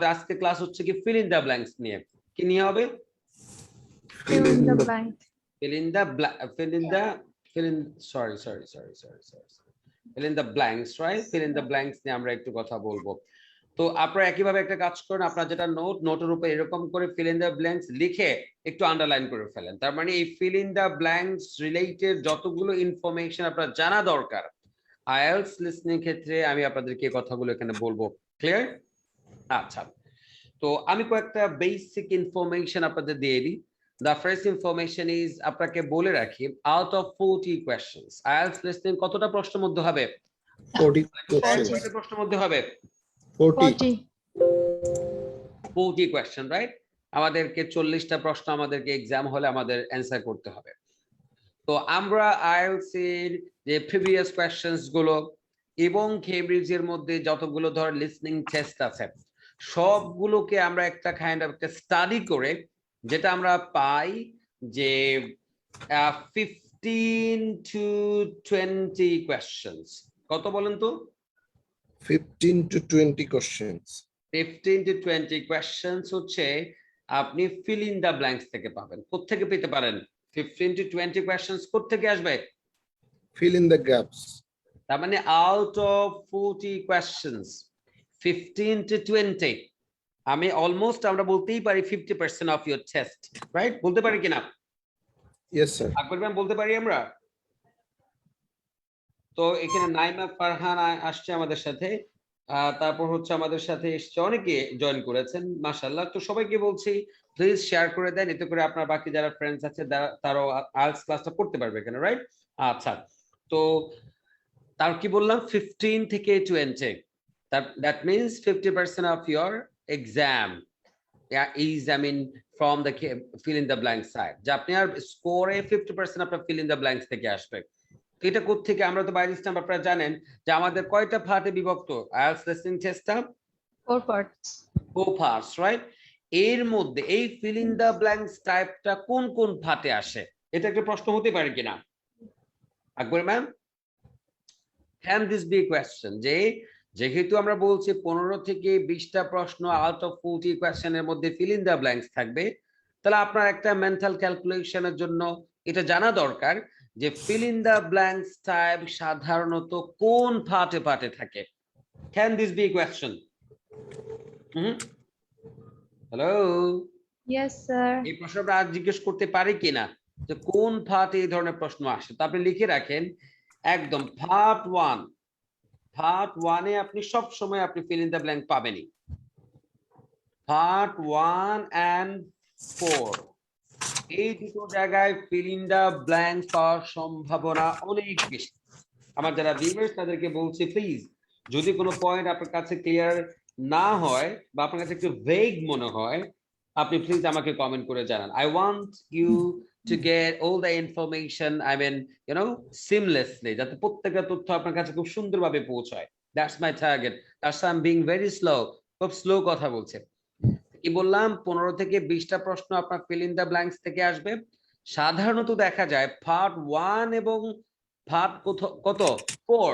আমাদের আজকে ক্লাস হচ্ছে কি ফিল ইন দ্য ব্ল্যাঙ্কস নিয়ে। কি নিয়ে হবে? Fill in the blank. Fill in the blanks, right? Fill in the blanks নিয়ে আমরা একটু কথা বলবো। তো আপনারা একইভাবে একটা কাজ করেন, আপনারা যেটা নোটের উপর এরকম করে ফিল ইন দ্য ব্ল্যাঙ্কস লিখে একটু আন্ডারলাইন করে ফেলেন। তার মানে এই feel in the blanks related যতগুলো ইনফরমেশন আপনার জানা দরকার আইএলটিএস লিসনিং ক্ষেত্রে আমি আপনাদেরকে কথাগুলো এখানে বলবো। ক্লিয়ার? আচ্ছা, তো আমি কয়েকটা বেসিক ইনফরমেশন আপনাদের দিয়ে দিই। The first information is আপনাকে বলে রাখি, out of 40 questions IELTS listening কতটা প্রশ্নের মধ্যে হবে? 40 প্রশ্নের মধ্যে হবে 40 কোয়েশ্চেন, রাইট? আমাদেরকে 40টা প্রশ্ন আমাদেরকে এক্সাম হলে আমাদের অ্যানসার করতে হবে। তো আমরা আইএলটিএস এর যে প্রিভিয়াস কোয়েশ্চেনস গুলো এবং কেমব্রিজ এর মধ্যে যতগুলো ধর লিসনিং টেস্ট আছে সবগুলোকে আমরা একটা কাইন্ড অফ একটা স্টাডি করে যেটা আমরা পাই যে 15 to 20 কোয়েশ্চেনস। কত বলেন তো? 15 to 20 questions 15 to 20 কোয়েশ্চেনস হচ্ছে আপনি ফিল ইন দা ব্ল্যাঙ্কস থেকে পাবেন। কোত্থেকে পেতে পারেন? 15 to 20 কোয়েশ্চেনস কোত্থেকে আসবে? fill in the gaps তার মানে আউট অফ 40 কোয়েশ্চেনস 15 to 20 আমি অলমোস্ট আমরা বলতেই পারি 50% অফ ইওর টেস্ট, রাইট? বলতে পারি কিনা? yes sir আকবর ম্যাম বলতে পারি আমরা। তো এখানে নাইমা ফারহান আসছে আমাদের সাথে, তারপর হচ্ছে আমাদের সাথে এসছে অনেকে জয়েন করেছেন মাশাআল্লাহ। তো সবাইকে বলছি প্লিজ শেয়ার করে দেন, এতে করে আপনার বাকি যারা ফ্রেন্ডস আছে তারাও আইএলটিএস ক্লাসটা করতে পারবে এখানে, রাইট? আচ্ছা, তো তার কি বললাম 15 থেকে 20, that means 50% of your exam is from the fill in the blank side, যে আপনার স্কোরে 50% আপনার fill in the blanks থেকে আসবে। এটা কোত্থেকে? আমরা তো বাই দিস টাইম আপনারা জানেন যে আমাদের কয়টা পার্টে বিভক্ত আইএলটিএস লিসনিং টেস্টটা? 4 parts. 4 parts, right? এর মধ্যে এই ফিল ইন দ্য ব্ল্যাঙ্কস টাইপটা কোন কোন পার্টে আসে? এটা একটা প্রশ্ন হতে পারে কিনা Akbar ma'am? Can this be question যে যেহেতু আমরা বলছি 15 থেকে 20টা প্রশ্ন আউট অফ 40 কোয়েশ্চেনের মধ্যে ফিল ইন দ্য ব্ল্যাঙ্কস থাকবে, তাহলে আপনার একটা মেন্টাল ক্যালকুলেশনের জন্য এটা জানা দরকার যে fill in the blanks type সাধারণত কোন পার্টে থাকে। Can this be question? Hello, Yes sir. এই প্রশ্নটা আজ জিজ্ঞেস করতে পারি কিনা যে কোন পার্টে এই ধরনের প্রশ্ন আসে? তো আপনি লিখে রাখেন একদম পার্ট 1 এ আপনি সব সময় আপনি ফিল ইন দ্য ব্ল্যাঙ্ক পাবেনই। পার্ট 1 and 4 এই দুটো জায়গায় ফিল ইন দ্য ব্ল্যাঙ্ক পাওয়ার সম্ভাবনা অনেক বেশি। আমার যারা ভিউয়ার্স তাদেরকে বলছি প্লিজ যদি কোনো পয়েন্ট আপনার কাছে ক্লিয়ার না হয় বা আপনার কাছে একটু ভেগ মনে হয় আপনি প্লিজ আমাকে কমেন্ট করে জানান। I want you to get all the information, seamlessly, যাতে প্রত্যেকটা তথ্য আপনার কাছে খুব সুন্দরভাবে পৌঁছায়। That's my target. That's why I'm being very slow. খুব স্লো কথা বলছে। কি বললাম 15 থেকে 20টা প্রশ্ন আপনার ফিল ইন দ্য ব্ল্যাঙ্কস থেকে আসবে। সাধারণত দেখা যায় পার্ট 1 এবং পার্ট কত 4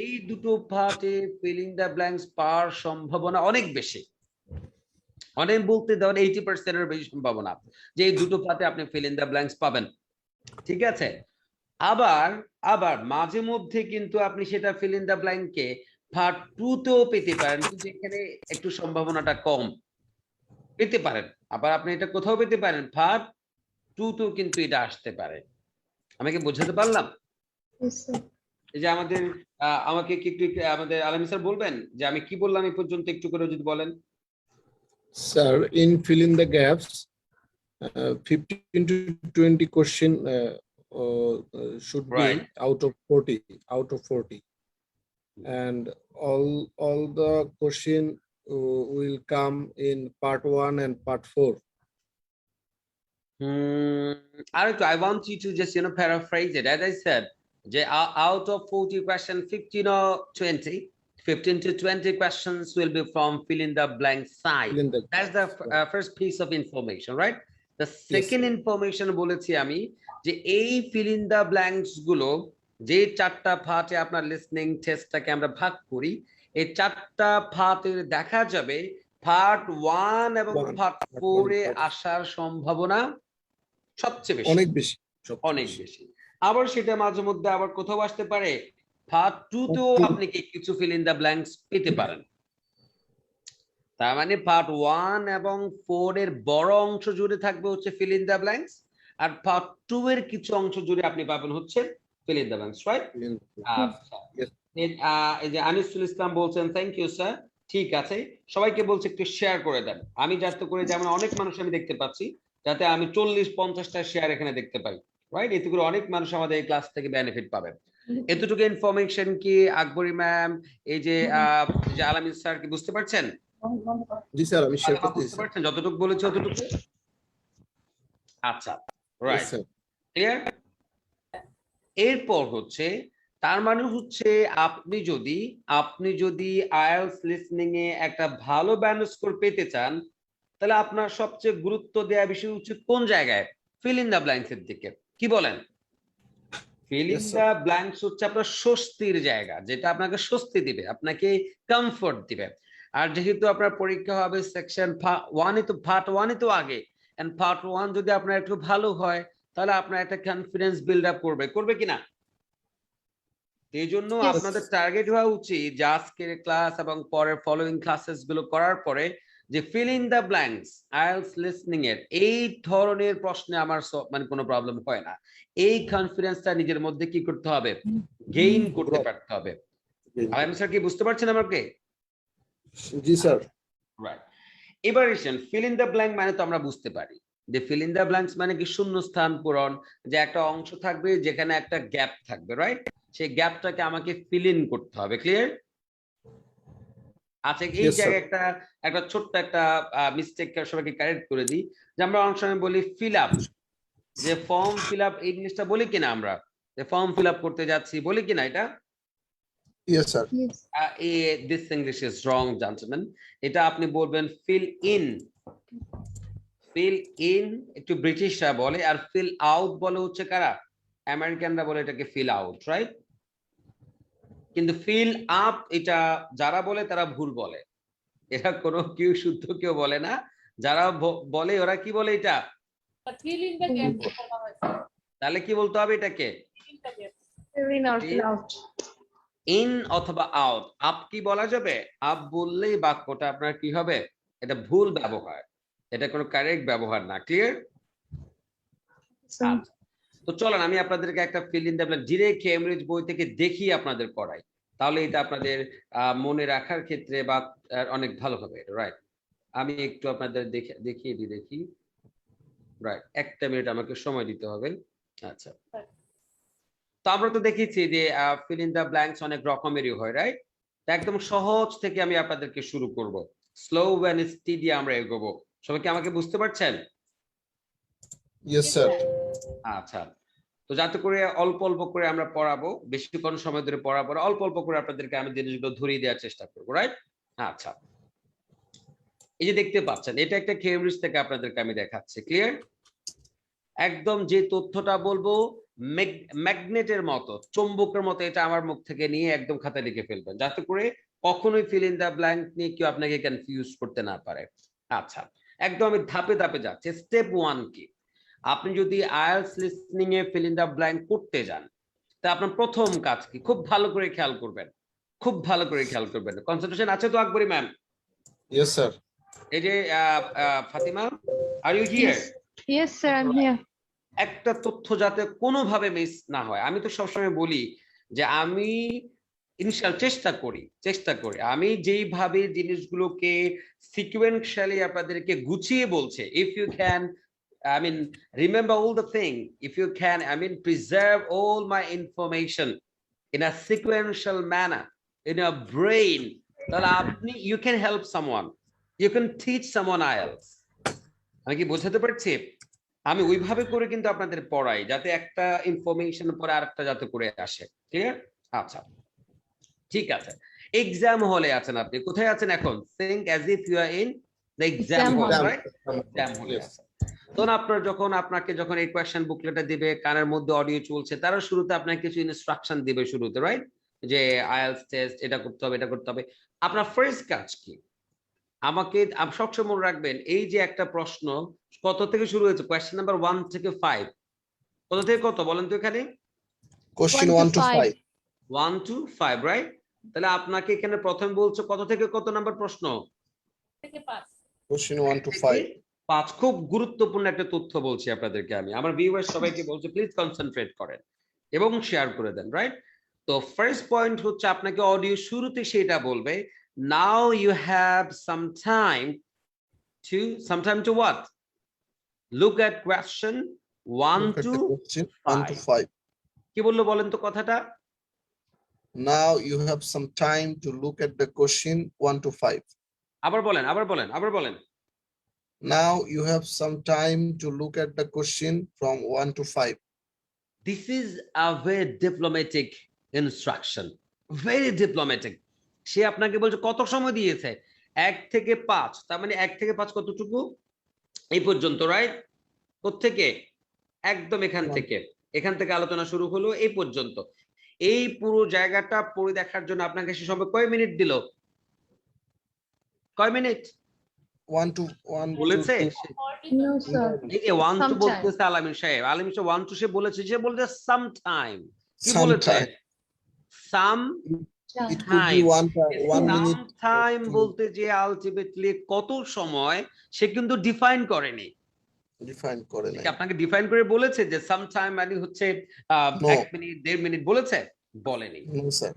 এই দুটো পার্টে ফিল ইন দ্য ব্ল্যাঙ্কস পাওয়ার সম্ভাবনা অনেক বেশি। অনেক বলতে ধরেন 80% এর বেশি সম্ভাবনা যে এই দুটো পার্টে আপনি ফিল ইন দ্য ব্ল্যাঙ্কস পাবেন, ঠিক আছে? আবার মাঝে মধ্যে কিন্তু আপনি সেটা ফিল ইন দ্য ব্ল্যাঙ্ককে পার্ট 2 তেও পেতে পারেন, কিন্তু এখানে একটু সম্ভাবনাটা কম পেতে পারেন। আবার আপনি এটা কোথাও পেতে পারেন পার্ট 2 তেও কিন্তু এটা আসতে পারে। আমাকে বোঝাতে পারলাম? Yes sir. এই যে আমাকে কি একটু আমাদের আলামি স্যার বলবেন যে আমি কি বললাম এই পর্যন্ত একটু করে যদি বলেন। sir in fill in the gaps 15 to 20 question should Right. be out of 40 and all the question will come in part 1 and part 4. I want you to just paraphrase it as I said যে out of 40 questions 15 or 15 to 20 questions will be from fill in the blank side. That's the first piece of information, right? The second information বলেছি আমি যে এই fill in the blanks গুলো যে চারটা পার্টে আপনার লিসনিং টেস্টটাকে আমরা ভাগ করি এই চারটা পার্টে দেখা যাবে পার্ট 1 এবং One, পার্ট part 4 one, এ part আসার সম্ভাবনা সবচেয়ে বেশি, অনেক বেশি, অনেক বেশি। আবার সেটা মাঝে মধ্যে আবার কোথাও আসতে পারে, পার্ট 2 তেও আপনি কিছু ফিল ইন দা ব্ল্যাঙ্কস পেতে পারেন। তার মানে পার্ট 1 এবং 4 এর বড় অংশ জুড়ে থাকবে হচ্ছে ফিল ইন দা ব্ল্যাঙ্কস, আর পার্ট 2 এর কিছু অংশ জুড়ে আপনি পাবেন হচ্ছে fill in the blanks, right? আচ্ছা, Yes. এই যে আনিসুল ইসলাম বলছেন থ্যাংক ইউ স্যার। ঠিক আছে, সবাইকে বলছে একটু শেয়ার করে দেন, আমি যাতে করে যেমন অনেক মানুষ আমি দেখতে পাচ্ছি, যাতে আমি 40-50টা শেয়ার এখানে দেখতে পাই, রাইট? এতে করে অনেক মানুষ আমাদের এই ক্লাস থেকে বেনিফিট পাবে। এতটুকু ইনফরমেশন কি আকবরী ম্যাম, এই যে আলামিন স্যার কি বুঝতে পারছেন? জি স্যার, আমি শেয়ার ফাতেমা করতেছি বুঝতে পারছেন যতটুকু বলেছি অতটুকু? আচ্ছা, রাইট, স্যার। ক্লিয়ার। এরপর হচ্ছে, তার মানে হচ্ছে আপনি যদি আইএলটিএস লিসনিং এ একটা ভালো ব্যান্ড স্কোর পেতে চান, তাহলে আপনার সবচেয়ে গুরুত্ব দেওয়া বিষয় উচিত কোন জায়গায়? ফিল ইন দা ব্ল্যাঙ্কস এর দিকে। কি বলেন? Fill in Yes, sir. The blanks হচ্ছে আপনার স্বস্তির জায়গা, যেটা আপনাকে স্বস্তি দিবে, আপনাকে কমফোর্ট দিবে। আর যেহেতু আপনার পরীক্ষা হবে সেকশন 1 তো, পার্ট 1 তো আগে, এন্ড পার্ট 1 যদি আপনার একটু ভালো হয়, তাহলে আপনার একটা কনফিডেন্স বিল্ড আপ করবে কিনা? এই জন্য Yes. আপনাদের টার্গেট হওয়া উচিত যে আজকের ক্লাস এবং পরের ফলোইং ক্লাসেস গুলো করার পরে যে fill in the blanks IELTS listening এর এই ধরনের প্রশ্নে আমার মানে কোনো প্রবলেম হয় না, এই কনফিডেন্সটা নিজের মধ্যে কি করতে হবে? গেইন করতে পারতে হবে। আলামিন স্যার কি বুঝতে পারছেন আমাকে? জি স্যার। রাইট। এবার এসেন, ফিল ইন দা ব্ল্যাঙ্ক মানে তো আমরা বুঝতে পারি যে ফিল ইন দা ব্ল্যাঙ্কস মানে কি শূন্যস্থান পূরণ, যে একটা অংশ থাকবে যেখানে একটা গ্যাপ থাকবে, রাইট? সেই গ্যাপটাকে আমাকে ফিল ইন করতে হবে, ক্লিয়ার? আচ্ছা, এই Yes, sir. জায়গায় একটা ছোট্ট একটা মিস্টেক সবাইকে কারেক্ট করে দিই, যে আমরা অনেক সময় বলি ফিল আপ, যে ফর্ম ফিল আপ, এই জিনিসটা বলি কিনা আমরা, যে ফর্ম ফিল আপ করতে যাচ্ছি, বলি কিনা এটা? Yes, sir. Yes. This English is wrong gentleman, এটা আপনি বলবেন ফিল ইন। ফিল ইন একটু ব্রিটিশরা বলে, আর ফিল আউট বলে হচ্ছে কারা? আমেরিকানরা বলে এটাকে ফিল আউট, রাইট? কিন্তু ফিল আপ এটা যারা বলে তারা ভুল বলে, এরা কোনো কেউ শুদ্ধ কেউ বলে না, যারা বলে ওরা কি বলে এটা? তাহলে কি বলতে হবে এটাকে? Fill in or fill out. In অথবা আউট। আপ কি বলা যাবে? আপ বললেই বাক্যটা আপনার কি হবে? এটা ভুল ব্যবহার, এটা কোনো কারেক্ট ব্যবহার না, ক্লিয়ার? So, তো চলেন আমি আপনাদেরকে একটা feel in the blank direct Cambridge বই থেকে দেখিয়ে আপনাদের পড়াই, তাহলে এটা আপনাদের মনে রাখার ক্ষেত্রে বা অনেক ভালো হবে, রাইট? আমি একটু আপনাদের দেখিয়ে দিই, দেখি, রাইট, একটা মিনিট আমাকে সময় দিতে হবে। আচ্ছা, তো আমরা তো দেখেছি যে ফিল ইন দা ব্ল্যাঙ্কস অনেক রকমেরই হয়, রাইট? একদম সহজ থেকে আমি আপনাদেরকে শুরু করব, স্লো এন্ড স্টেডি আমরা এগোবো। সবাই কি আমাকে বুঝতে পারছেন? Yes, sir. আচ্ছা, তো যাতে করে অল্প অল্প করে আমরা পড়াবো, বেশিক্ষণ সময় ধরে পড়াবো না, অল্প অল্প করে আপনাদেরকে আমি জিনিসগুলো ধরিয়ে দেওয়ার চেষ্টা করবো, রাইট? আচ্ছা, এই যে দেখতে পাচ্ছেন, এটা একটা কেমব্রিজ থেকে আপনাদেরকে আমি দেখাচ্ছি, ক্লিয়ার? একদম যে তথ্যটা বলবো ম্যাগনেটের মতো, চুম্বকের মতো, এটা আমার মুখ থেকে নিয়ে একদম খাতায় লিখে ফেলবেন, যাতে করে কখনোই ফিল ইন দা ব্ল্যাঙ্ক নিয়ে কেউ আপনাকে কনফিউজ করতে না পারে। আচ্ছা, একদম আমি ধাপে ধাপে যাচ্ছি। স্টেপ 1 কি? আপনি যদি আইএলটিএস লিসনিং এ ফিল ইন দা ব্ল্যাঙ্ক করতে যান, তা আপনার প্রথম কাজ কি? খুব ভালো করে খেয়াল করবেন, খুব ভালো করে খেয়াল করবেন। কনসেন্ট্রেশন আছে তো আকবরী ম্যাম? Yes, sir. এই যে Fatima, are you here? yes, sir, I'm here. একটা তথ্য যাতে কোনোভাবে মিস না হয়। আমি তো সবসময় বলি যে আমি চেষ্টা করি আমি যেইভাবে জিনিসগুলোকে সিকোয়েন্সিয়ালি আপনাদেরকে গুছিয়ে বলছে, if you can remember all the thing, if you can preserve all my information in a sequential manner in your brain, তাহলে আপনি you can help someone, you can teach someone else. আমি কি বোঝাতে পারছি? আমি ওইভাবে করে কিন্তু আপনাদের পড়াই, যাতে একটা ইনফরমেশন পরে আরেকটা যাতে করে আসে, ঠিক আছে? আচ্ছা, ঠিক আছে। এক্সাম হলে আছেন আপনি, কোথায় আছেন এখন? think as if you are in the exam hall, right? Exam হলে আছেন। তখন আপনাকে যখন এই কোয়েশ্চেন বুকলেটটা দিবে, কানের মধ্যে অডিও চলছে, তারা শুরুতে আপনাকে কিছু ইনস্ট্রাকশন দিবে শুরুতে, রাইট? যে আইএলটিএস টেস্ট, এটা করতে হবে, এটা করতে হবে। আপনার ফার্স্ট কাজ কি? আমাকে সবসময় মনে রাখবেন, এই যে একটা প্রশ্ন কত থেকে শুরু হয়েছে, কোয়েশ্চেন নাম্বার 1 থেকে 5, কত থেকে কত বলেন তো এখানে? Question 1 1 to to 5. 5. 1 to 5, right? তাহলে আপনাকে এখানে প্রথম বলছো কত থেকে কত নাম্বার প্রশ্ন? Question 1 to থেকে 5. 5। খুব গুরুত্বপূর্ণ একটা তথ্য বলছি আপনাদেরকে আমি, আমার ভিউয়ার্স সবাইকে বলছি প্লিজ কনসেন্ট্রেট করেন এবং শেয়ার করে দেন, রাইট? তো ফার্স্ট পয়েন্ট হচ্ছে আপনাকে অডিও শুরুতে সেটা বলবে, now you have some time to what? Look at question 1 Look at to the question 1 to 5। 5. কি বললো বলেন তো কথাটা? Now you have some time to look at the question 1 to 5. আবার বলেন, আবার বলেন, আবার বলেন। Now you have some time to look at the question from 1 to 5. This is a very diplomatic instruction, very diplomatic। সে আপনাকে বলছে কত সময় দিয়েছে, 1 থেকে 5, তার মানে 1 থেকে 5 কতটুকু? এই পর্যন্ত, রাইট? কোত্থেকে? একদম এখান থেকে আলোচনা শুরু হলো এই পর্যন্ত। এই পুরো জায়গাটা পড়ে দেখার জন্য আপনাকে সে সময় কয় মিনিট দিল? কয় মিনিট 1 to 1 বলেছে? No, sir. এই যে 1 টু Sometime. বলতেছে আলামিন সাহেব, আলামিন সাহেব 1 টু সে বলেছে সাম টাইম। কি বলেছে? sometime. Some It could be time। 1 minute. Time to বলতে যে আলটিমেটলি কত সময় সে কিন্তু ডিফাইন করেনি। define করে নাই। কি আপনাকে ডিফাইন করে বলেছে যে সাম টাইম মানে হচ্ছে No. 1 মিনিট 1.5 মিনিট বলেছে? বলেনি। No, sir.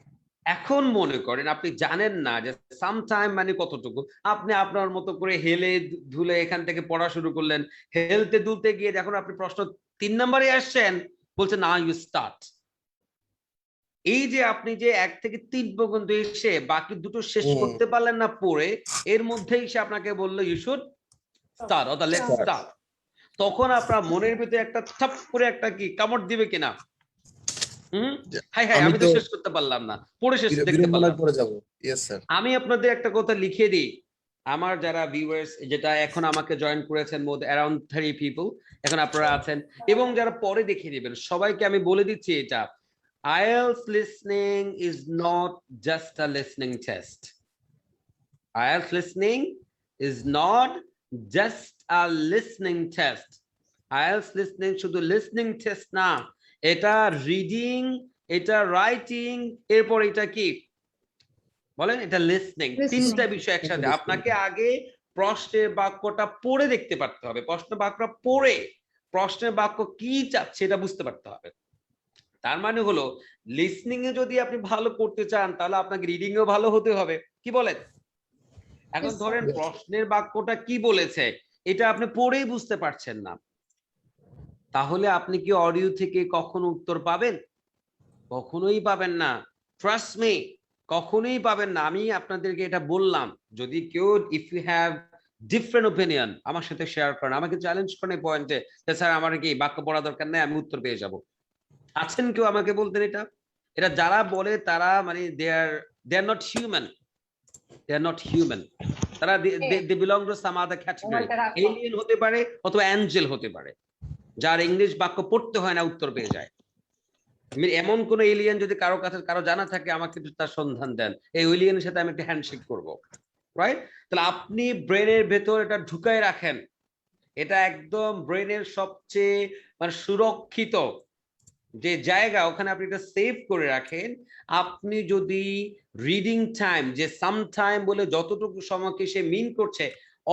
এখন মনে করেন আপনি জানেন না যে সাম টাইম মানে কতটুকু, আপনি আপনার মতো করে হেলে ধুলে এখান থেকে পড়া শুরু করলেন, হেলতে দুলতে গিয়ে যখন আপনি প্রশ্ন 3 নম্বরে আসছেন, বলছে না ইউ স্টার্ট। এই যে আপনি যে 1 থেকে 3 পর্যন্ত এসে বাকি দুটো শেষ করতে পারলেন না পড়ে, এর মধ্যেই সে আপনাকে বললো you should start or let's Start. Start. তখন আপনার মনের ভিতরে একটা ঠাপ করে একটা কি কামড় দিবে কিনা? হাই হাই, আমি তো শেষ করতে পারলাম না, পড়ে শেষ দেখতে পারলাম। পড়ে যাব। Yes, sir. আমি আপনাদের একটা কথা লিখে দিই, আমার যারা ভিউয়ার্স যেটা এখন আমাকে জয়েন করেছেন অ্যারাউন্ড 30 পিপল এখন আপনারা আছেন, এবং যারা পরে দেখে নেবেন সবাইকে আমি বলে দিচ্ছি এটা, IELTS listening is not just a listening test. IELTS listening is not just a listening test. IELTS listening শুধু লিসনিং টেস্ট না, এটা রিডিং, এটা রাইটিং, এরপর এটা কি বলেন, এটা লিসনিং। তিনটা বিষয় একসাথে। আপনাকে আগে প্রশ্নের বাক্যটা পড়ে দেখতে পারতে হবে, প্রশ্নের বাক্যটা পড়ে প্রশ্নের বাক্য কি চাচ্ছে এটা বুঝতে পারতে হবে। তার মানে হলো লিসনিং এ যদি আপনি ভালো করতে চান তাহলে আপনাকে রিডিং এও ভালো হতে হবে। কি বলেন? এখন ধরেন প্রশ্নের বাক্যটা কি বলেছে এটা আপনি পড়েই বুঝতে পারছেন না, তাহলে আপনি কি অডিও থেকে কখনো উত্তর পাবেন? কখনোই পাবেন না। ট্রাস্ট মি, কখনোই পাবেন না। আমি আপনাদেরকে এটা বললাম, যদি কেউ if you have different opinion আমার সাথে শেয়ার করেন, আমাকে চ্যালেঞ্জ করেন এই পয়েন্টে যে স্যার আমার কি বাক্য পড়া দরকার নেই, আমি উত্তর পেয়ে যাব। আছেন কেউ আমাকে বলতেন এটা? এটা যারা বলে তারা মানে they are not human, they are not human. তারা they belong to some other category. Alien হতে পারে অথবা অ্যাঞ্জেল হতে পারে, যার ইংলিশ বাক্য পড়তে হয় না উত্তর পেয়ে যায়। এমন কোন এলিয়েন যদি কারো কাছে কারো জানা থাকে আমাকে তার সন্ধান দেন, এই এলিয়েনের সাথে আমি একটা হ্যান্ডশেক করব, রাইট? তাহলে আপনি ব্রেনের ভেতর এটা ঢুকায় রাখেন, এটা একদম ব্রেনের সবচেয়ে মানে সুরক্ষিত যে জায়গা, ওখানে আপনি এটা সেভ করে রাখেন। আপনি যদি রিডিং টাইম, যে সাম টাইম বলে যতটুকু সময়কে সে মিন করছে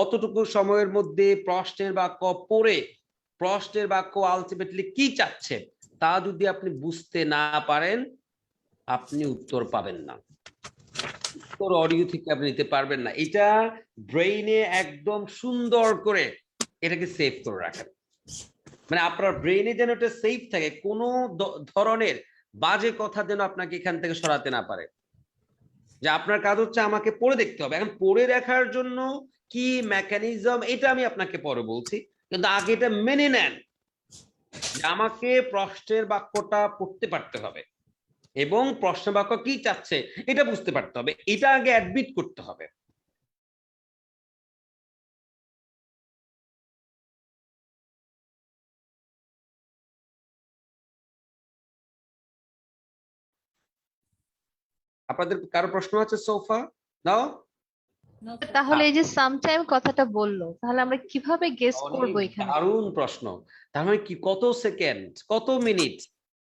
অতটুকু সময়ের মধ্যে প্রশ্নের বাক্য পড়ে প্রশ্নের বাক্য আলটিমেটলি কি চাচ্ছে তা যদি আপনি বুঝতে না পারেন, আপনি উত্তর পাবেন না, উত্তর অডিও থেকে আপনি নিতে পারবেন না। এটা ব্রেইনে একদম সুন্দর করে এটাকে সেভ করে রাখেন, মানে আপনার ব্রেইনে যেন এটা সেফ থাকে, কোনো ধরনের বাজে কথা যেন আপনাকে এখান থেকে সরাতে না পারে। যে আপনার কাজ হচ্ছে আমাকে পড়ে দেখতে হবে, এখন পড়ে দেখার জন্য কি মেকানিজম এটা আমি আপনাকে পরে বলছি, কিন্তু আগে এটা মেনে নেন যে আমাকে প্রশ্নের বাক্যটা পড়তে পারতে হবে এবং প্রশ্ন বাক্য কি চাচ্ছে এটা বুঝতে পারতে হবে, এটা আগে অ্যাডমিট করতে হবে। আপনাদের কারো প্রশ্ন আছে সোফা? নাও তাহলে এই যে সামটাইম কথাটা বললো, তাহলে আমরা কিভাবে গেস অনেক করবো এখানে? দারুণ প্রশ্ন। তার মানে কি, কত সেকেন্ড, কত মিনিট?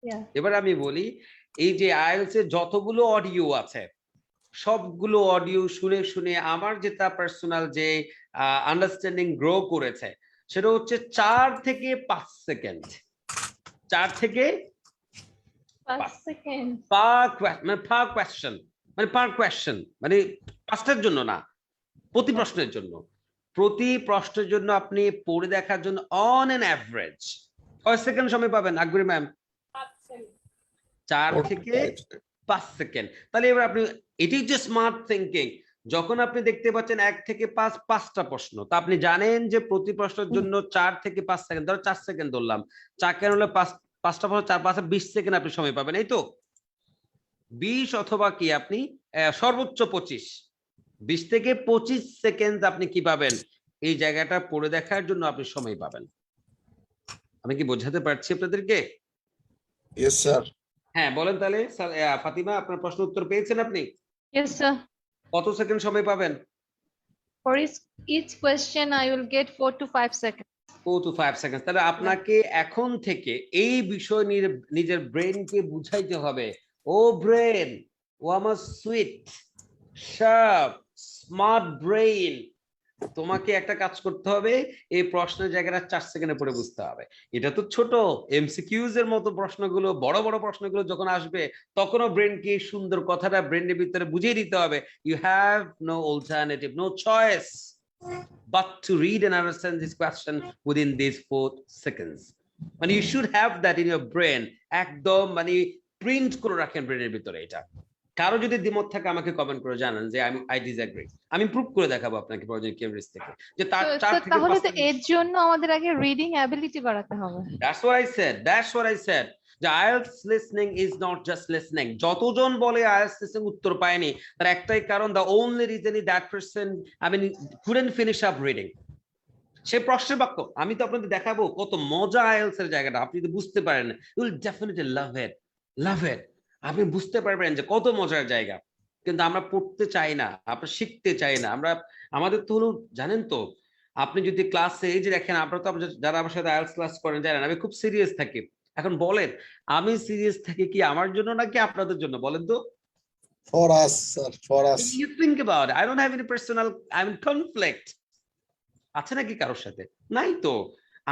Yeah. এবার আমি বলি, এই যে আইএলটিএস এর যতগুলো অডিও আছে, সবগুলো অডিও শুনে শুনে আমার যেটা পার্সোনাল যে আন্ডারস্ট্যান্ডিং গ্রো করেছে, সেটা হচ্ছে 4 থেকে 5 সেকেন্ড। 4 থেকে 5 সেকেন্ড। পার কোয়েশ্চেন, মানে পার কোয়েশ্চেন, মানে পাঁচটার জন্য না, প্রতি প্রশ্নের জন্য। প্রতি প্রশ্নের জন্য আপনি পড়ে দেখার জন্য অন এন অ্যাভারেজ কয় সেকেন্ড সময় পাবেন আকবরী ম্যাম? 4 থেকে 5 সেকেন্ড। তাহলে এবার আপনি, এটি হচ্ছে স্মার্ট থিঙ্কিং। যখন আপনি দেখতে পাচ্ছেন 1 থেকে 5, 5টা প্রশ্ন, তা আপনি জানেন যে প্রতি প্রশ্নের জন্য 4 থেকে 5 সেকেন্ড, ধরো 4 সেকেন্ড ধরলাম, 4 কেন হলে 5টা প্রশ্ন, 4 5 20 সেকেন্ড আপনি সময় পাবেন, এই তো 20 অথবা কি আপনি সর্বোচ্চ 25, 20 থেকে 25 সেকেন্ড আপনি কি পাবেন, এই জায়গাটা পড়ে দেখার জন্য আপনি সময় পাবেন। আমি কি বোঝাতে পারছি আপনাদেরকে? Yes, sir. হ্যাঁ বলেন তাহলে স্যার, ফাতিমা আপনার প্রশ্ন উত্তর পেয়েছেন আপনি? Yes, sir. কত সেকেন্ড সময় পাবেন? For each question, I will get 4 to 5 seconds. 4 to 5 second. তাহলে আপনাকে এখন থেকে এই বিষয় নিয়ে নিজের ব্রেনকে বুঝাইতে হবে, ও ব্রেন, ও আমার সুইট শার্প স্মার্ট ব্রেন, তোমাকে একটা কাজ করতে হবে, এই প্রশ্নের জায়গাটা 4 সেকেন্ডে পড়ে বুঝতে হবে। এটা তো ছোট এমসিকিউজ এর মতো প্রশ্নগুলো, বড় বড় প্রশ্নগুলো যখন আসবে, তখনও ব্রেনকে সুন্দর কথাটা ব্রেনের ভিতরে বুঝিয়ে দিতে হবে। You have no alternative, no choice but to read and understand this question within these 4 seconds. মানে you should have that in your brain, একদম মানে প্রিন্ট করে রাখেন ব্রেনের ভিতরে এটা। কারো যদি দ্বিমত থাকে আমাকে কমেন্ট করে জানান যে আই ডিসএগ্রি, আমি প্রুভ করে দেখাবো আপনাকে প্রয়োজন কেমব্রিজ থেকে, যে তার 4 থেকে তাহলে 5 তো এর জন্য আমাদের আগে রিডিং অ্যাবিলিটি বাড়াতে হবে। That's what I said. That's what I said. The IELTS listening is not just listening. যতজন বলে IELTS listening উত্তর পায়নি, তার একটাই কারণ, the only reason is that person, I mean, couldn't finish up reading. সে প্রশ্নের বাক্য আমি তো আপনাদের দেখাবো কত মজা IELTS এর জায়গাটা, আপনি যদি বুঝতে পারেন, you will definitely love it, love it. আপনি বুঝতে পারবেন যে কত মজার জায়গা। কিন্তু আমরা পড়তে চাই না, আমরা শিখতে চাই না। আমরা, আমাদের তো হলো, জানেন তো, আপনি যদি ক্লাসে এই যে দেখেন, আপনারা তো যারা আমার সাথে আইএলটিএস ক্লাস করেন জানেন আমি খুব সিরিয়াস থাকি। এখন বলেন, আমি সিরিয়াস থাকি কি আমার জন্য নাকি আপনাদের জন্য, বলেন তো? For us, sir, for us. You think about it. I don't have any personal, I mean, conflict আছে নাকি কারোর সাথে? নাই তো।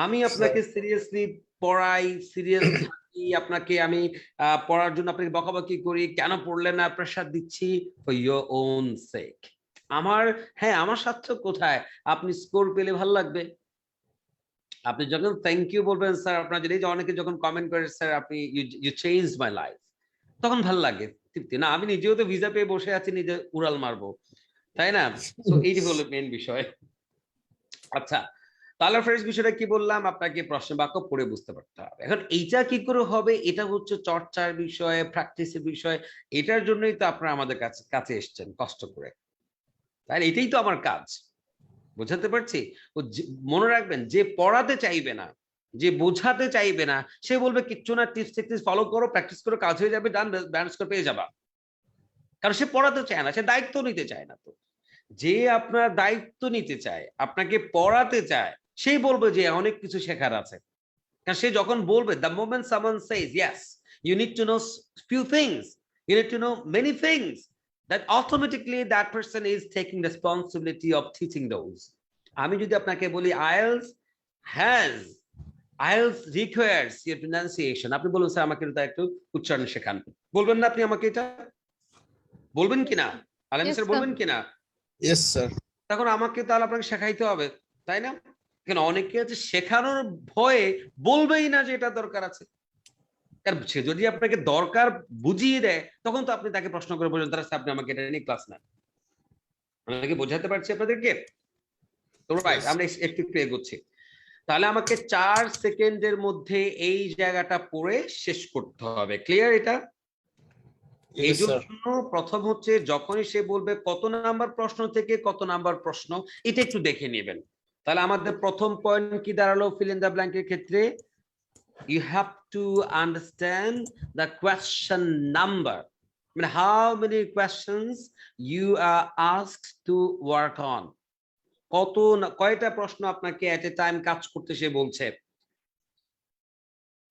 আমি আপনাকে সিরিয়াসলি পড়াই, সিরিয়াস থাকি, আপনাকে আমি পড়ার জন্য আপনাকে বকাবকি করি, কেন পড়লেন না, প্রেসার দিচ্ছি ফর ইওর ওন সেক। আমার, হ্যাঁ আমার স্বার্থ কোথায়? আপনি স্কোর পেলে ভালো লাগবে, আপনি যখন থ্যাংক ইউ বলবেন স্যার, আপনার যদি, অনেকে যখন কমেন্ট করে স্যার আপনি ইউ চেঞ্জ মাই লাইফ, তখন ভালো লাগে, তৃপ্তি না? আমি নিজেও তো ভিসা পেয়ে বসে আছি, নিজে উড়াল মারবো, তাই না? তো এইটি হলো মেইন বিষয়। আচ্ছা, তাহলে ফার্স্ট বিষয়টা কি বললাম, আপনাকে প্রশ্ন বাক্য পড়ে বুঝতে পারতে হবে। এখন এইটা কি করে হবে? এটা হচ্ছে চর্চার বিষয়, প্র্যাকটিসের বিষয়। এটার জন্যই তো আপনারা আমাদের কাছে এসছেন কষ্ট করে, তাই এটাই তো আমার কাজ, বোঝাতে পারছি? মনে রাখবেন, যে পড়াতে চাইবে না, যে বোঝাতে চাইবে না, সে বলবে কিচ্ছু না, টিপস টেকটিক্স ফলো করো, প্র্যাকটিস করো, কাজ হয়ে যাবে, ডান, ব্যালেন্স করে পেয়ে যাবা। কারণ সে পড়াতে চায় না, সে দায়িত্ব নিতে চায় না। তো যে আপনার দায়িত্ব নিতে চায়, আপনাকে পড়াতে চায়, সেই বলবে যে অনেক কিছু শেখার আছে। কারণ সে যখন বলবে, the moment someone says yes, you need to know few things, you need to know many things, that automatically that person is taking responsibility of teaching those. আমি যদি আপনাকে বলি IELTS requires your pronunciation, আপনি বলুন sir আমাকে এটা একটু উচ্চারণ শেখান, বলবেন না আপনি আমাকে? এটা বলবেন কিনা আলম Yes, স্যার, sir. বলবেন কিনা? Yes, sir. তখন আমাকে তাহলে আপনাকে শেখাইতে হবে, তাই না? কেন অনেকে আছে শেখানোর ভয়ে বলবেই না যে এটা দরকার আছে। কারণ সে যদি আপনাকে দরকার বুঝিয়ে দেয়, তখন তো আপনি তাকে প্রশ্ন করে বলবেন, তারা আপনি আমাকে এটা নিয়ে ক্লাস নেন। আমি বোঝাতে পারছি আপনাদেরকে? তো রাইট, আমরা একটু একটু এগোচ্ছি। তাহলে আমাকে 4 সেকেন্ডের মধ্যে এই জায়গাটা পড়ে শেষ করতে হবে। ক্লিয়ার এটা? এই Yes, sir. জন্য প্রথম হচ্ছে, যখনই সে বলবে কত নাম্বার প্রশ্ন থেকে কত নাম্বার প্রশ্ন, এটা একটু দেখে নেবেন। তাহলে আমাদের প্রথম পয়েন্ট কি দাঁড়ালো ফিল ইন দ্য ব্ল্যাঙ্কের ক্ষেত্রে? You have to understand the question number. মানে how many questions you are asked to work on, কয়টা প্রশ্ন আপনাকে এট এ টাইম কাজ করতে সে বলছে।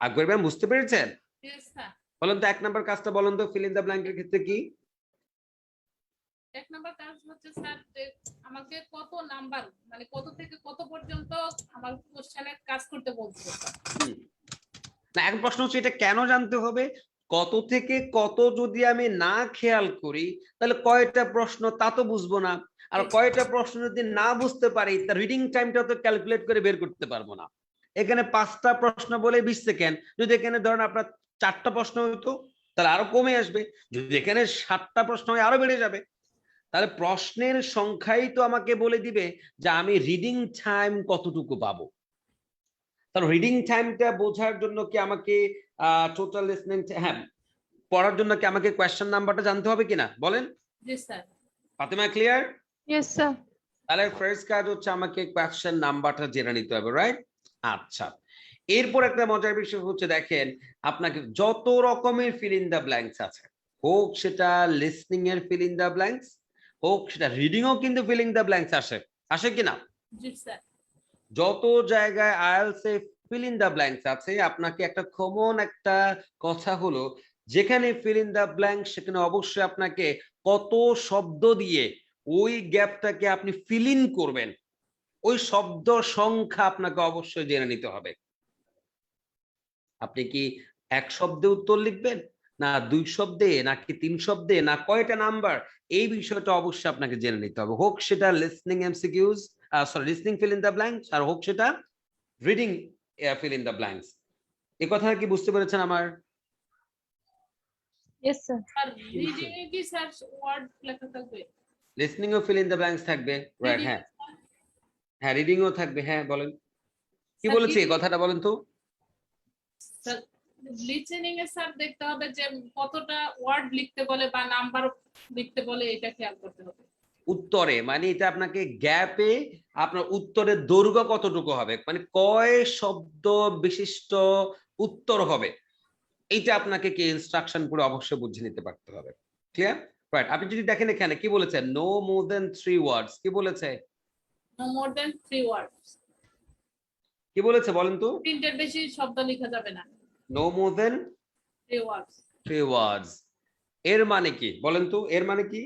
আকবর ভাই বুঝতে পেরেছেন? Yes, sir. বলেন তো 1 নাম্বার কাজটা বলেন তো ফিল ইন দ্য ব্ল্যাঙ্কের ক্ষেত্রে কি? এক নাম্বার কাজ হচ্ছে স্যার যে আমাকে কত নাম্বার মানে কত থেকে কত পর্যন্ত আমার কোশ্চেনের কাজ করতে বলছে। না, এখন প্রশ্ন হচ্ছে এটা কেন জানতে হবে? কত থেকে কত যদি আমি না খেয়াল করি তাহলে কয়টা প্রশ্ন তা তো বুঝবো না, আর কয়টা প্রশ্ন যদি না বুঝতে পারি তার রিডিং টাইমটা তো ক্যালকুলেট করে বের করতে পারবো না। এখানে 5টা প্রশ্ন বলে 20 সেকেন্ড, যদি এখানে ধরেন আপনার 4টা প্রশ্ন হইতো তাহলে আরো কমে আসবে, যদি এখানে 7টা প্রশ্ন হয় আরো বেড়ে যাবে। তাহলে প্রশ্নের সংখ্যাই তো আমাকে বলে দিবে যে আমি রিডিং টাইম কতটুকু পাবো। তাহলে রিডিং টাইমটা বোঝার জন্য কি আমাকে টোটাল লিসনিং, হ্যাঁ পড়ার জন্য কি আমাকে কোয়েশ্চেন নাম্বারটা জানতে হবে কিনা বলেন? জি sir. Fatema clear? Yes, sir. তাহলে ফার্স্ট কাজ হচ্ছে আমাকে কোয়েশ্চেন নাম্বারটা জেনে নিতে হবে, রাইট? আচ্ছা, এরপর একটা মজার বিষয় হচ্ছে দেখেন আপনাকে যত রকমের ফিল ইন দ্য ব্ল্যাঙ্কস আছে, হোক সেটা লিসনিং এর ফিল ইন দ্য ব্ল্যাঙ্কস, হোক সেটা রিডিং ও কিন্তু ফিল ইন দ্য ব্ল্যাঙ্কস আসে কিনা? জি স্যার। যত জায়গায় IELTS A fill in the blanks আছে, আপনাকে একটা কমন একটা কথা হলো যেখানে ফিল ইন দ্য ব্ল্যাঙ্ক সেখানে অবশ্যই আপনাকে কত শব্দ দিয়ে ওই গ্যাপটাকে আপনি ফিল ইন করবেন, ওই শব্দ সংখ্যা আপনাকে অবশ্যই জেনে নিতে হবে। আপনি কি 1 শব্দে উত্তর লিখবেন, না 2 শব্দে, নাকি 3 শব্দে, না কয়টা নাম্বার, এই বিষয়টা অবশ্যই আপনাকে জেনে নিতে হবে। হোক সেটা listening MCQs, listening fill in the blanks, আর হোক সেটা reading fill in the blanks. এই কথা কি বুঝতে পেরেছেন আমার? Yes, sir. স্যার রিডিং এ কি স্যার ওয়ার্ড লেখা থাকবে? লিসনিং ও ফিল ইন দ্য ব্ল্যাঙ্কস থাকবে, রাইট? হ্যাঁ হ্যাঁ, রিডিং ও থাকবে। হ্যাঁ বলেন কি স্যার, বলেছি এই কথাটা বলেন তো। স্যার লিসেনিং এ স্যার দেখতে হবে যে কতটা ওয়ার্ড লিখতে বলে বা নাম্বার লিখতে বলে, এটা খেয়াল করতে হবে। উত্তরে মানে এটা আপনাকে গ্যাপে আপনার উত্তরের দৈর্ঘ্য কতটুকু হবে, মানে কয় শব্দ বিশিষ্ট উত্তর হবে, এইটা আপনাকে কি ইনস্ট্রাকশন করে অবশ্যই বুঝে নিতে পারতে হবে। ক্লিয়ার? রাইট। আপনি যদি দেখেন এখানে কি বলেছে, নো মোর দেন 3 ওয়ার্ডস, কি বলেছে? নো মোর দ্যান 3 ওয়ার্ডস। কি বলেছে বলেন তো? 3টের বেশি শব্দ লেখা যাবে না। নো মোর দেন 3 ওয়ার্ডস। 3 ওয়ার্ডস এর মানে কি বলেন তো? এর মানে কি?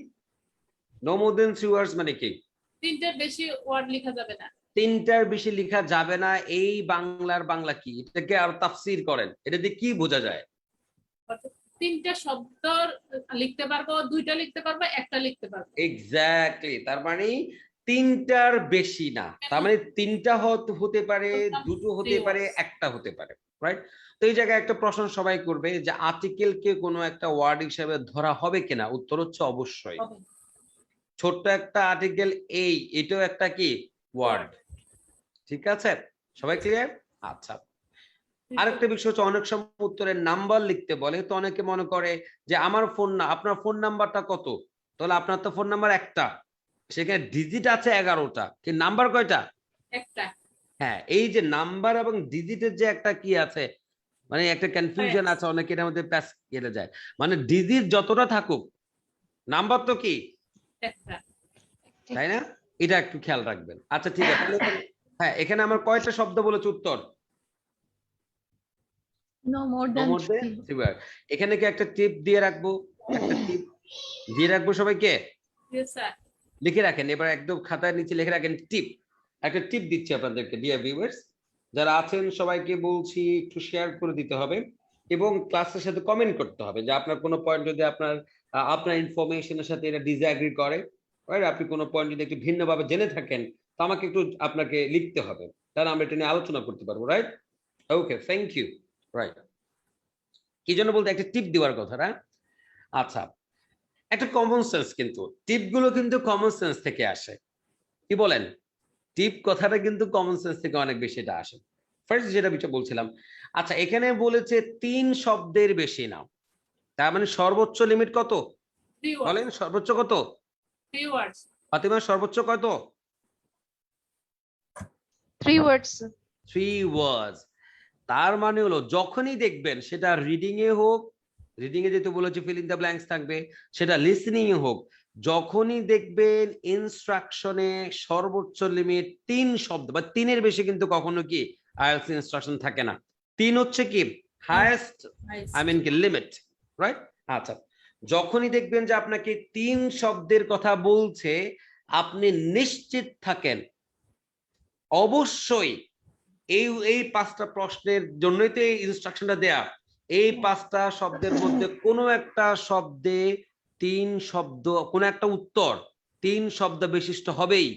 নো মোর দেন 3 ওয়ার্ডস মানে কি? 3টের বেশি ওয়ার্ড লেখা যাবে না। 3টার বেশি লেখা যাবে না, এই বাংলার বাংলা কি, এটাকে আর তাফসীর করেন, এটা দিয়ে কি বোঝা যায়? 3টা শব্দ লিখতে পারবো, 2টা লিখতে পারবো, একটা লিখতে পারবো। এক্স্যাক্টলি, তার মানে 3টার বেশি না, তার মানে 3টা হতে পারে, 2টো হতে পারে, একটা হতে পারে, রাইট? তো এই জায়গায় একটা প্রশ্ন সবাই করবে যে আর্টিকেল কে কোনো একটা ওয়ার্ড হিসেবে ধরা হবে কিনা? উত্তর হচ্ছে অবশ্যই। হবে। ছোট্ট একটা আর্টিকেল এই, এটাও একটা কি ওয়ার্ড, ঠিক আছে? সবাই ক্লিয়ার? আচ্ছা, আরেকটা বিষয় হচ্ছে অনেক সময় উত্তরের নাম্বার লিখতে বলে, তো অনেকে মনে করে যে আমার ফোন না, আপনার ফোন নাম্বারটা কত, তাহলে আপনার তো ফোন নাম্বার একটা, সেখানে ডিজিট আছে 11টা, কি নাম্বার কয়টা? একটা। হ্যাঁ, এই যে নাম্বার এবং ডিজিটের যে একটা কি আছে, মানে একটা কনফিউশন আছে, অনেকে এর মধ্যে প্যাচ কেটে যায়। মানে ডিজিট যতটা থাকুক, নাম্বার তো কি একটা। তাই না? এটা একটু খেয়াল রাখবেন। আচ্ছা ঠিক আছে, তাহলে হ্যাঁ এখানে আমার কয়টা শব্দ বলেছে উত্তর? No more than মধ্যে 3. 3 বার। এখানে কি একটা টিপ দিয়ে রাখবো, একটা টিপ দিয়ে রাখবো সবাইকে, ইয়েস স্যার। লিখে রাখেন এবার একদম খাতার নিচে লিখে রাখেন টিপ। একটা টিপ দিচ্ছি আপনাদেরকে ডিয়ার ভিউয়ার্স, যারা আছেন সবাইকে বলছি একটু শেয়ার করে দিতে হবে এবং ক্লাসের সাথে কমেন্ট করতে হবে যে আপনার কোনো পয়েন্ট যদি আপনার ইনফরমেশনের সাথে এটা ডিসএগ্রি করে, রাইট? আপনি কোনো পয়েন্ট যদি একটু ভিন্নভাবে জেনে থাকেন তো আমাকে একটু আপনাকে লিখতে হবে, তাহলে আমরা এটা নিয়ে আলোচনা করতে পারবো, right? Okay, thank you. Right, কি জন্য বলতে একটা টিপ দেওয়ার কথা না? আচ্ছা, একটা কমন সেন্স, কিন্তু টিপ গুলো কিন্তু কমন সেন্স থেকে আসে, কি বলেন? টিপ কথাটা কিন্তু কমন সেন্স থেকে অনেক বেশি এটা আসে। ফার্স্ট যেটা বিষয় বলছিলাম, আচ্ছা এখানে বলেছে 3 শব্দের বেশি নাও, তার মানে সর্বোচ্চ লিমিট কত 3 ওয়ার্ডস। বলেন? সর্বোচ্চ কত 3 ওয়ার্ডস। ফাতিমা? সর্বোচ্চ কত? 3 words, sir. 3 ওয়ার্ডস। তার মানে হলো যখনই দেখবেন সেটা রিডিং এ হোক, রিডিং এ যেহেতু বলেছে ফিল ইন দ্য ব্ল্যাঙ্কস থাকবে, সেটা লিসনিং হোক, যখনই দেখবেন ইনস্ট্রাকশনে সর্বোচ্চ লিমিট 3 শব্দ বা 3-এর বেশি কিন্তু কখনো কি আইএলটিএস ইনস্ট্রাকশন থাকে না। 3 হচ্ছে কি হাইয়েস্ট, আই মিন কি লিমিট, রাইট? আচ্ছা, যখনই দেখবেন যে আপনাকে 3 শব্দের কথা বলছে, আপনি নিশ্চিত থাকেন অবশ্যই এই 5টা প্রশ্নের জন্যই তো এই ইনস্ট্রাকশনটা দেয়া, এই 5টা শব্দের মধ্যে কোনো একটা শব্দে 3 শব্দ, কোনো একটা উত্তর 3 শব্দ বিশিষ্ট হবেই,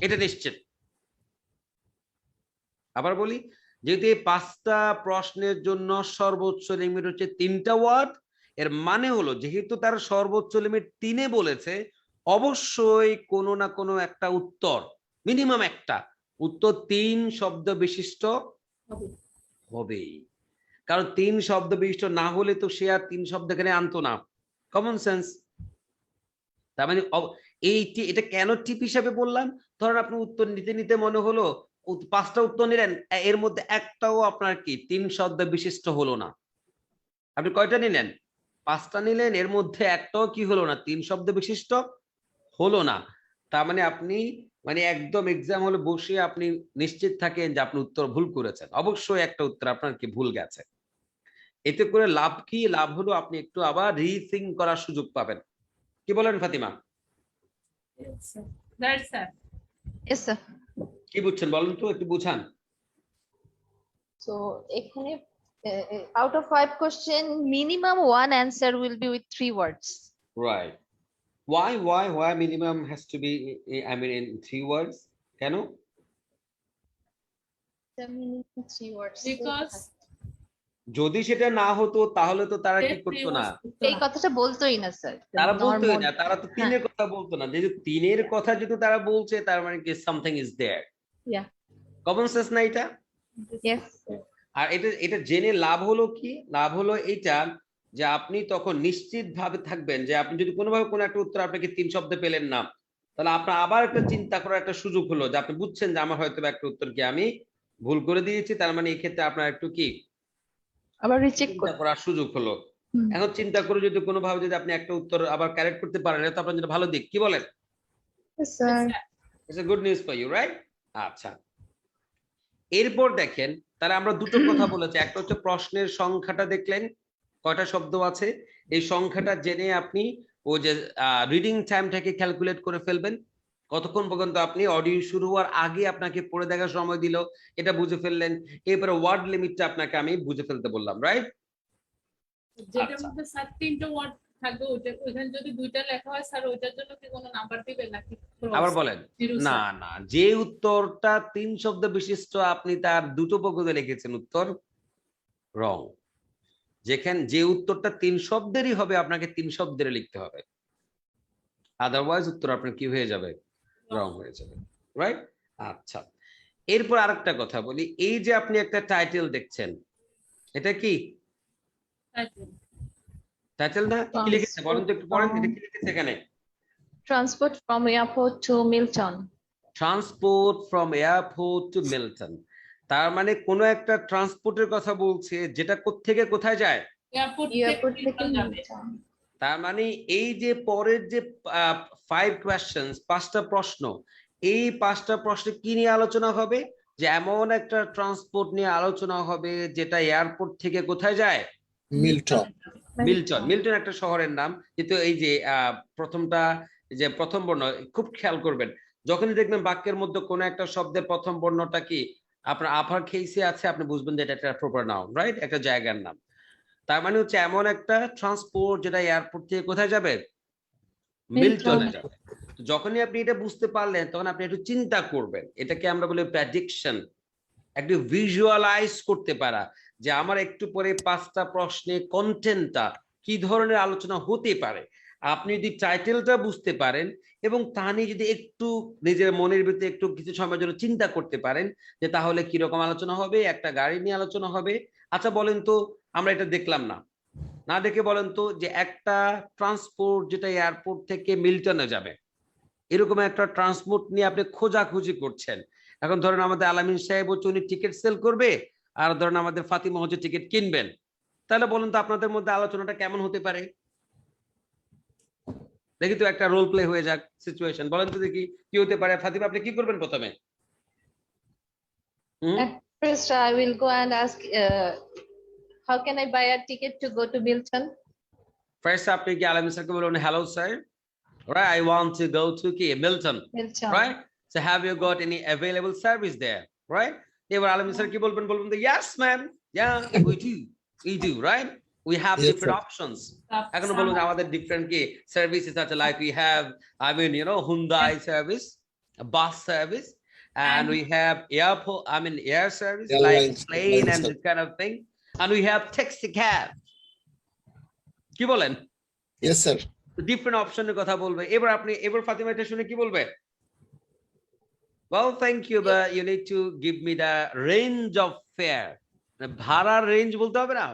এটা নিশ্চিত। আবার বলি, যেহেতু এই 5টা প্রশ্নের জন্য সর্বোচ্চ লিমিট হচ্ছে 3টা ওয়ার্ড, এর মানে হলো যেহেতু তার সর্বোচ্চ লিমিট 3-এ বলেছে, অবশ্যই কোনো না কোনো একটা উত্তর, মিনিমাম একটা উত্তর 3 শব্দ বিশিষ্ট হবেই। কারণ 3 শব্দ বিশিষ্ট না হলে তো সে আর 3 শব্দ এখানে আনতো না, কমন সেন্স। তার মানে এটা কেন টিপ হিসাবে বললাম, ধরেন আপনি উত্তর নিতে নিতে মনে হলো 5টা উত্তর নিলেন, এর মধ্যে একটাও আপনার কি 3 শব্দ বিশিষ্ট হলো না। আপনি কয়টা নিলেন? 5টা নিলেন, এর মধ্যে একটাও কি হলো না, 3 শব্দ বিশিষ্ট হলো না। তার মানে আপনি একদম এক্সাম হলে বসে আপনি নিশ্চিত থাকেন যে আপনি উত্তর ভুল করেছেন, অবশ্যই একটা উত্তর আপনার কি ভুল গেছে। এতে করে লাভ কি? লাভ হলো আপনি একটু আবার রিথিঙ্ক করার সুযোগ পাবেন। কি বলেন ফাতিমা? Yes, sir. কি বুঝছেন বলেন তো, একটু বুঝান। So, এখানে out of 5 question, minimum 1 answer will be with 3 words. Right. Why minimum has to be, I mean, in 3 words? কেন? The minimum 3 words. Because যদি সেটা না হতো তাহলে তো তারা কি করতো না, এই কথাটা বলতোই না স্যার। তারা বলতোই না, তারা তো 3-এর কথা বলতো না। যেহেতু 3-এর কথা যদি তারা বলছে, তার মানে কি something is there. Yeah. Common sense না এটা? Yes. আর এটা জেনে লাভ হলো কি? লাভ হলো এইটা যে আপনি তখন নিশ্চিত ভাবে থাকবেন যে আপনি যদি কোনোভাবে কোনো একটা উত্তর আপনাকে 3 শব্দে পেলেন না, তাহলে আপনার আবার একটা চিন্তা করার একটা সুযোগ হলো, যে আপনি বুঝছেন যে আমার হয়তো একটা উত্তর কি আমি ভুল করে দিয়েছি, তার মানে এই ক্ষেত্রে আপনার একটু কি আবার রিচেক চিন্তা করার সুযোগ হলো। এখন চিন্তা করে যদি কোনোভাবে যদি আপনি একটা উত্তর আবার কারেক্ট করতে পারেন, এটা তো আপনার জন্য ভালো দিক, কি বলেন? Sir. It's a good news for you, right? আচ্ছা, এরপর দেখেন, তাহলে আমরা দুটো কথা বলেছি। একটা হচ্ছে প্রশ্নের সংখ্যাটা দেখলেন কয়টা শব্দ আছে, এই সংখ্যাটা জেনে আপনি ও যে রিডিং টাইমটাকে ক্যালকুলেট করে ফেলবেন, কতক্ষণ পর্যন্ত আপনি অডিও শুরু হওয়ার আগে আপনাকে পড়ে দেখার সময় দিল, এটা বুঝে ফেললেন। এরপরে ওয়ার্ড লিমিটটা আপনাকে আমি বুঝে ফেলতে বললাম, রাইট? যেটার মধ্যে স্যার 3টা ওয়ার্ড থাকবে, ওইখানে যদি 2টা লেখা হয় স্যার ওইটার জন্য কি কোনো নাম্বার দিবেন নাকি? আবার বলেন। না না, যে উত্তরটা 3 শব্দ বিশিষ্ট আপনি তার দুটো পক্ষে লিখেছেন, উত্তর রং। যে উত্তরটা 3 শব্দেরই হবে, আপনাকে 3 শব্দের লিখতে হবে, আদারওয়াইজ উত্তর আপনার কি হয়ে যাবে? রং হয়ে যাবে, রাইট? আচ্ছা, এরপর আরেকটা কথা বলি, এই যে আপনি একটা টাইটেল দেখছেন, এটা কি টাইটেল না? কি লিখেছে বলেন তো একটু পড়েন, এটা কি লিখেছে এখানে? Transport from airport to Milton. Transport from airport to Milton. তার মানে কোন একটা ট্রান্সপোর্টের কথা বলছে, যেটা কোত্থেকে কোথায় যায়? এয়ারপোর্ট থেকে মিল্টন। তার মানে এই যে পরের যে 5 কোয়েশ্চেনস, 5টা প্রশ্ন, এই 5টা প্রশ্নে কি নিয়ে আলোচনা হবে? যে এমন একটা ট্রান্সপোর্ট নিয়ে আলোচনা হবে যেটা এয়ারপোর্ট থেকে কোথায় যায়? মিল্টন। মিল্টন। মিল্টন একটা শহরের নাম। কিন্তু এই যে প্রথমটা, যে প্রথম বর্ণ খুব খেয়াল করবেন, যখনই দেখবেন বাক্যের মধ্যে কোনো একটা শব্দের প্রথম বর্ণটা কি আপনার আপার কেসে আছে, আপনি বুঝবেন যে এটা একটা প্রপার নাউন, রাইট? একটা জায়গার নাম। তার মানে হচ্ছে এমন একটা ট্রান্সপোর্ট যেটা এয়ারপোর্ট থেকে কোথায় যাবে? মিল্টনে যাবে। যখনই আপনি এটা বুঝতে পারলেন, তখন আপনি একটু চিন্তা করবেন, এটাকে আমরা বলি প্রেডিকশন, একটু ভিজুয়ালাইজ করতে পারা, যে আমার একটু পরে 5টা প্রশ্নে কন্টেন্টটা কি ধরনের আলোচনা হতে পারে। আপনি যদি টাইটেলটা বুঝতে পারেন এবং তা নিয়ে যদি একটু নিজের মনের ভিতরে একটু কিছু সময়ের জন্য চিন্তা করতে পারেন, যে তাহলে কিরকম আলোচনা হবে, একটা গাড়ি নিয়ে আলোচনা হবে। আচ্ছা বলেন তো, আমরা এটা দেখলাম না, না দেখে বলেন তো, যে একটা ট্রান্সপোর্ট যেটা এয়ারপোর্ট থেকে মিল্টনে যাবে, এরকম একটা ট্রান্সপোর্ট নিয়ে আপনি খোঁজাখুঁজি করছেন। এখন ধরেন আমাদের আলামিন সাহেব হচ্ছে উনি টিকিট সেল করবে, আর ধরেন আমাদের ফাতিমা হচ্ছে টিকিট কিনবেন। তাহলে বলুন তো আপনাদের মধ্যে আলোচনাটা কেমন হতে পারে? দেখি তো একটা রোল প্লে হয়ে যাক, সিচুয়েশন বলেন তো দেখি কি হতে পারে। ফাতিমা, আপনি কি করবেন প্রথমে? At first, I will go and ask, how can I buy a ticket to go to Milton? First আপনি কি আলম স্যারকে বলুন, hello sir, right, I want to go to কি Milton, Milton. right? So have you got any available service there, right? এবার Alam sir কি বলবেন? বলবেন তো yes ma'am, yeah we do, right? We have Yes, different sir. options. এখন বলুন যে আমাদের ডিফারেন্ট কি সার্ভিসেস আছে, like we have, I mean, you know, Hyundai service, a bus service, and we have airport, I mean air service, like Airlines, plane and sir. this kind of thing, and we have taxi cab. কি বলেন? Yes, sir. Different অপশনের কথা বলবে। এবার ফাতিমা এটা শুনে কি বলবে? Well, thank you, but you need to give me the range of fare. ভাড়ার রেঞ্জ বলতে হবে না,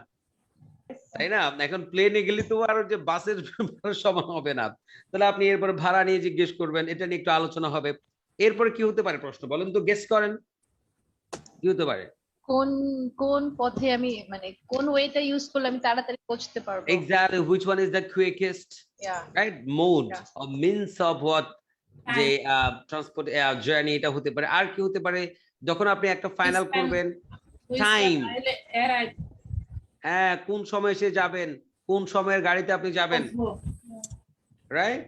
তাই না? এখন প্লেনে গেলে তো আর যে বাসের সমান হবে না, তাহলে আপনি এরপরে ভাড়া নিয়ে জিজ্ঞেস করবেন, এটা নিয়ে একটু আলোচনা হবে। এরপরে কি হতে পারে প্রশ্ন বলেন তো, গেস করেন কি হতে পারে? কোন কোন পথে আমি মানে কোন ওয়েটা ইউজ করলে আমি তাড়াতাড়ি পৌঁছতে পারবো? Exactly, which one is the quickest, Yeah. right, mode Yeah. or means of what যে ট্রান্সপোর্ট জার্নি, এটা হতে পারে। আর কি হতে পারে যখন আপনি একটা ফাইনাল Time. করবেন? টাইম, হ্যাঁ, কোন সময় এসে যাবেন, কোন সময়ের গাড়িতে আপনি যাবেন, রাইট?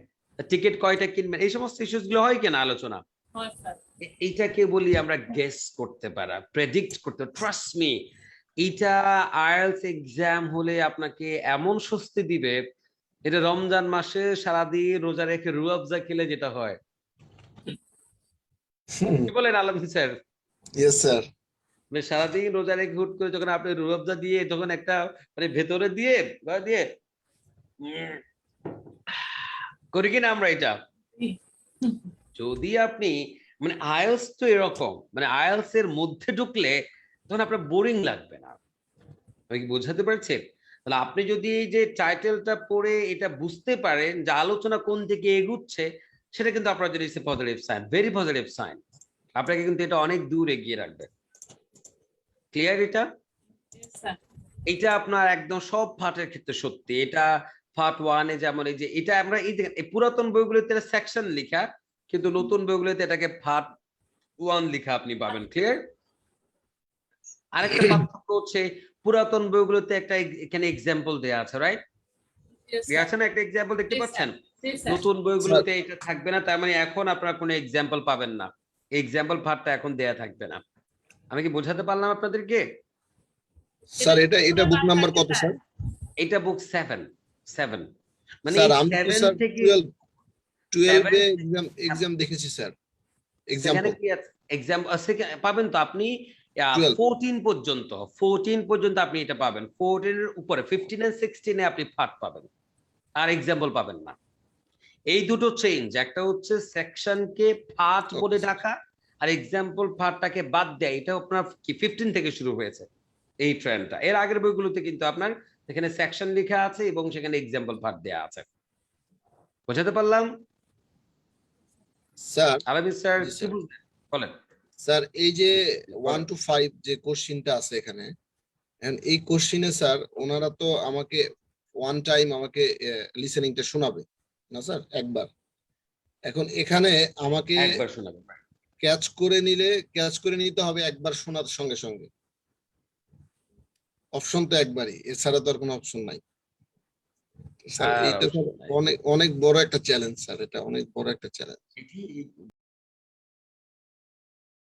টিকিট কয়টা কিনবেন, এই সমস্ত ইস্যুস গুলো হয় কিনা আলোচনা। এইটাকে বলি আমরা গেস করতে পারা, প্রেডিক্ট করতে। ট্রাস্ট মি, এটা আইএলটিএস এক্সাম হলে আপনাকে এমন স্বস্তি দিবে, এটা রমজান মাসে সারাদিন রোজা রেখে রুয়াবজা খেলে যেটা হয়। কি বলেন আলম স্যার? Yes, sir. মানে সারাদিন রোজা রেখে হুট করে যখন আপনি রুয়াবজা দিয়ে যখন একটা মানে ভেতরে দিয়ে করি কিনা আমরা এটা, যদি আপনি মানে আইএলটিএস তো এরকম, মানে আইএলটিএস এর মধ্যে ঢুকলে তখন আপনার বোরিং লাগবে না। আমি কি বোঝাতে পারছি? তাহলে আপনি যদি এই যে টাইটেলটা পড়ে এটা বুঝতে পারেন যে আলোচনা কোন দিকে এগুচ্ছে, সেটা কিন্তু আপনার জন্য positive sign, very positive sign. আপনাকে কিন্তু এটা অনেক দূর এগিয়ে রাখবে। ক্লিয়ার? এটা আপনার একদম সব পার্টের ক্ষেত্রে সত্যি। এটা পার্ট 1 এ যেমন এই যে এটা আমরা এই পুরাতন বইগুলোতে সেকশন লেখা, কিন্তু নতুন বইগুলোতে এটাকে পার্ট 1 লেখা আপনি পাবেন। ক্লিয়ার? আরেকটা পার্থক্য হচ্ছে পুরাতন বইগুলোতে একটা এখানে এক্সাম্পল দেয়া আছে, রাইট? দেয়া আছে না, একটা এক্সাম্পল দেখতে পাচ্ছেন? নতুন বইগুলোতে এটা থাকবে না, তার মানে এখন আপনারা কোনো এক্সাম্পল পাবেন না, এক্সাম্পল পার্টটা এখন দেয়া থাকবে না। আমি কি বোঝাতে পারলাম আপনাদেরকে? স্যার এটা বুক নাম্বার কত স্যার? এটা বুক 7 মানে স্যার আমি তো 7 স্যার থেকে 12 এ এক্সাম দেখেছি স্যার। সেখানে এক্সাম্পল কি আছে? এক্সাম পাবেন তো আপনি 12 14 পর্যন্ত আপনি এটা পাবেন। 14 এর উপরে 15 এন্ড 16 এ আপনি পার্ট পাবেন, আর এক্সাম্পল পাবেন না। এই দুটো চেঞ্জ, একটা হচ্ছে সেকশনকে পার্ট বলে ডাকা, আর এক্সাম্পল পার্টটাকে বাদ দেয়। এটা আপনার কি 15 থেকে শুরু হয়েছে এই ট্রেন্ডটা। এর আগের বইগুলোতে কিন্তু আপনার এখানে সেকশন লেখা আছে এবং সেখানে এক্সাম্পল পার্ট দেয়া আছে। বোঝাতে পারলাম? স্যার আলামি স্যার জি, কি স্যার। বুঝলেন বলেন। স্যার এই যে বলেন। 1 to 5 যে কোশ্চেনটা আছে এখানে, এন্ড এই কোশ্চেনে স্যার ওনারা তো আমাকে ওয়ান টাইম আমাকে লিসেনিংটা শোনাবে না স্যার, একবার। এখন এখানে আমাকে একবার শোনাবেন। ক্যাচ করে নিতে হবে একবার শোনার সঙ্গে সঙ্গে। অপশন তো একবারই, এছাড়া তো আর কোনো অপশন নাই স্যার। এইটা option নাই। অনেক বড় একটা চ্যালেঞ্জ স্যার, এটা অনেক বড় একটা চ্যালেঞ্জ। এটি